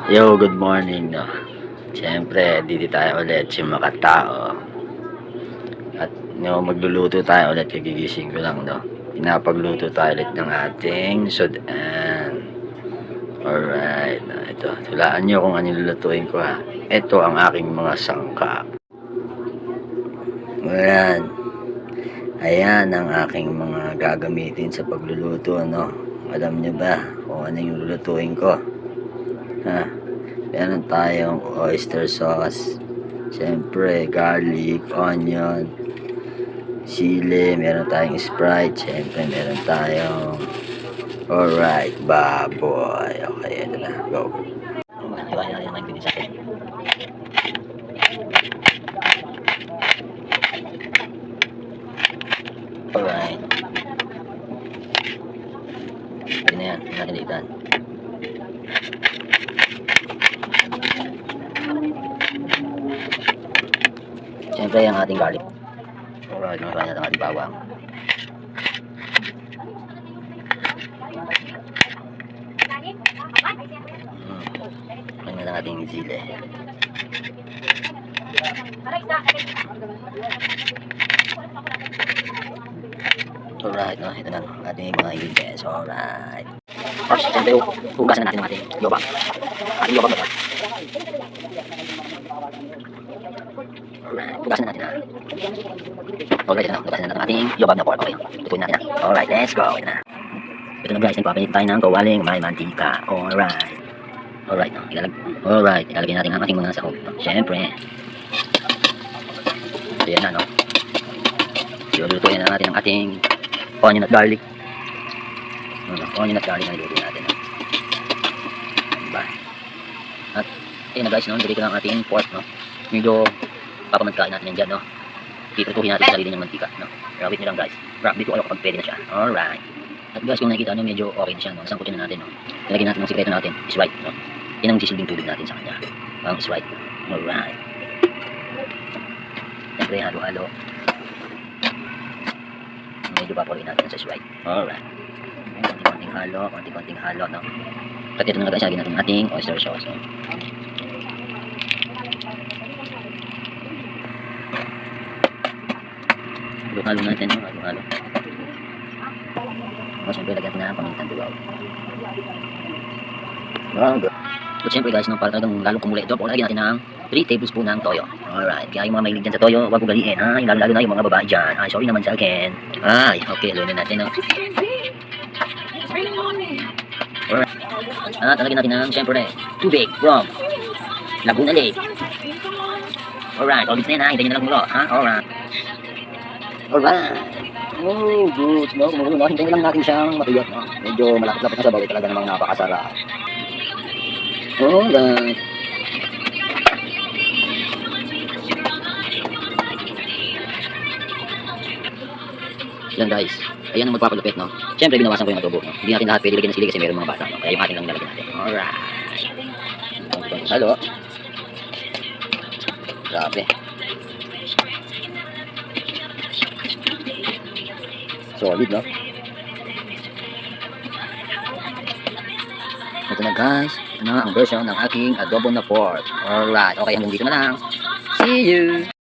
Yo, good morning, no. Siyempre, dito tayo ulit, si Makatao. At magluluto tayo ulit, kagigising ko lang, no. Pinapagluto tayo ulit ng ating sudan. Alright, no, ito. Tulaan nyo kung ano lulutuin ko, ha. Ito ang aking mga sangkap. Ayan. Ayan ang aking mga gagamitin sa pagluluto, no. Alam nyo ba kung ano yung lulutuin ko? Ha? Meron tayong oyster sauce, siyempre garlic, onion, sili, meron tayong Sprite, siyempre meron tayong alright, baboy. Okay, ito na, go. Hiwain natin ang mga ingredients natin. Alright, pwede na yan, hindi natin litan. Siyempre yung ating garlic. Alright, nakakuha natin ang ating bawang. Ano na ating sili. Alright, no, ito na ating mga ingredients. Alright. Tapos, siyempre, hugasan na natin ang ating yobang. Ating yobang na. Alright, hugasan na natin na. Alright, ito na. Hugasan na natin ang ating yobang na pork. Okay, tutuin natin na. Alright, let's go. Ito na. Ito na guys, nagpapalit tayo ng kawaling may mantika. Alright. Alright, no. Ilalagay natin ang ating mga sahog. No? Siyempre. So, yan na, no. Lulutuin na natin ang ating onion at garlic. Onion at garlic na nilutuin natin. No? Diba? At, ayun na guys, no. Nilagay ko lang ang ating pork, no. Medyo papamantikain natin yan dyan, no. Titutuhin natin sa sarili ng mantika, no. Rawit nyo lang guys. Rawit ko kapag pwede na siya. Alright. At guys, kung nakikita nyo, medyo okay na siya, no. Sangkutin na natin, no. Ilagay natin ang sikreto natin, is right, no. Yan ang sisilbing tubig natin sa kanya. Ang is right. Alright. Siyempre, halo-halo. Medyo papuloy natin sa Sprite. Alright. Konting-konting halo, no? At ito na nga guys, lagyan natin ating oyster sauce. No? Halo natin, no? Halo. O, siyempre, lagyan natin na pamintang dilaw. At siyempre guys, no, para talagang lalong kumulay ito, lagyan natin ng 3 tablespoon ng toyo. Alright, kaya yung mga mahilig dyan sa toyo, huwag ugaliin, ha? Lalo na yung mga babae dyan. Ay, sorry naman sa akin. Ay, okay, lunin natin, no? Alright. At talagyan natin ng, siyempre, tubig from Laguna Lake. Alright, all bits na yan, ha? Hintayin nyo na lang mulo, ha? Alright. Alright. Oh, good. No, no, hintayin lang natin siyang matuyot, no? Medyo malapit-lapit na sa bawit, talaga namang napakasarap. Alright. Yan guys, ayan ang magpapalupit, no. Siyempre binawasan ko yung adobo, no. Hindi natin lahat pwede lagyan ng sili kasi mayroong mga bata, no. Kaya yung atin lang nilagyan natin. Alright. Halo. Grabe. Solid, no. Ito na guys, ito na ang version ng aking adobo na pork. Alright, okay, hanggang dito na lang. See you!